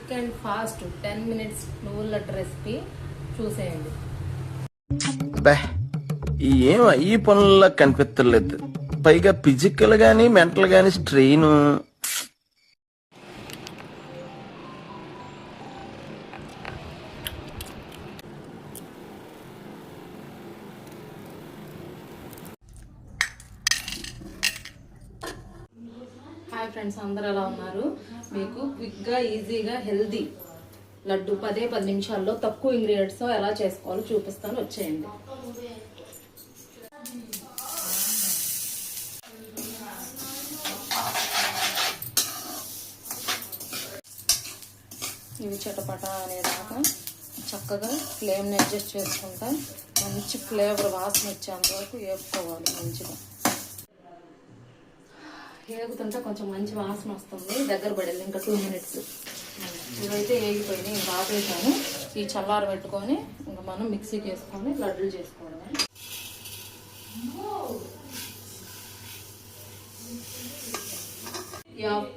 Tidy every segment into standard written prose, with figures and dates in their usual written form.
Quick and fast 10 minutes నువ్వుల laddu recipe చూసేయండి. ఏం ఈ పనుల్లో కనిపించలేదు. పైగా ఫిజికల్ గానీ మెంటల్ గానీ స్ట్రెయిన్. హాయ్ ఫ్రెండ్స్, అందరూ ఎలా ఉన్నారు? మీకు క్విక్గా ఈజీగా హెల్దీ లడ్డు 10 నిమిషాల్లో తక్కువ ఇంగ్రీడియంట్స్తో ఎలా చేసుకోవాలో చూపిస్తాను, వచ్చేయండి. ఇవి చిటపట అనేదాకా చక్కగా ఫ్లేమ్ని అడ్జస్ట్ చేసుకుంటా మంచి ఫ్లేవర్ వాసన వచ్చేంత వరకు వేపుకోవాలి. మంచిగా వేగుతుంటే కొంచెం మంచి వాసన వస్తుంది. దగ్గర పడేది ఇంకా 2 minutes. ఇవైతే వేగిపోయినాయి, ఇంకా ఆపేసాను. ఈ చల్లారు పెట్టుకొని ఇంకా మనం మిక్సీకి వేసుకొని లడ్డూలు చేసుకోవడమే.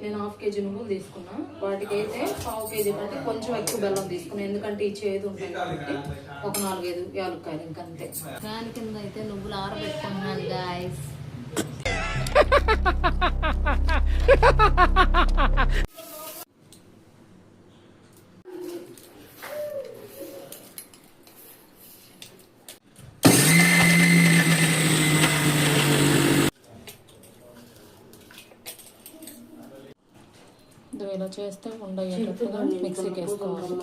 నేను 1/2 kg నువ్వులు తీసుకున్నా. వాటికైతే 1/2 kg కంటే కొంచెం ఎక్కువ బెల్లం తీసుకున్నాను, ఎందుకంటే ఈ చేదు ఉంటుంది కాబట్టి. ఒక 4-5 యాలక్కాయలు ఇంకంతే. దాని కింద అయితే నువ్వులు ఆరబెట్టుకున్నాను గాయస్. ఇలా చేస్తే ఉండేటట్టుగా మిక్సీకి వేసుకోవాలి.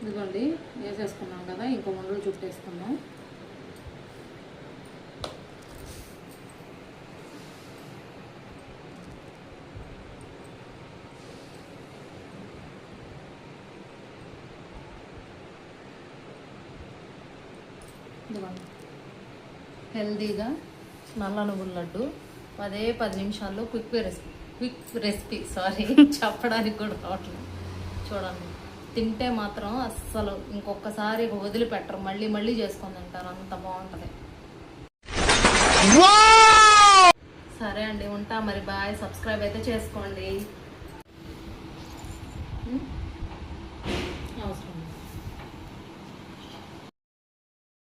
ఇదిగోండి, వేసేసుకున్నాం కదా, ఇంకా ఉండలు చుట్టేసుకున్నాం. హెల్దీగా నల్ల నువ్వుల లడ్డు 10 నిమిషాల్లో క్విక్ రెసిపీ చెప్పడానికి కూడా రావట్లేదు. చూడండి, తింటే మాత్రం అస్సలు ఇంకొకసారి వదిలిపెట్టరు, మళ్ళీ చేసుకొని తింటారు, అంత బాగుంటుంది. సరే అండి, ఉంటా మరి. బాయ్. సబ్స్క్రైబ్ అయితే చేసుకోండి. అవసరం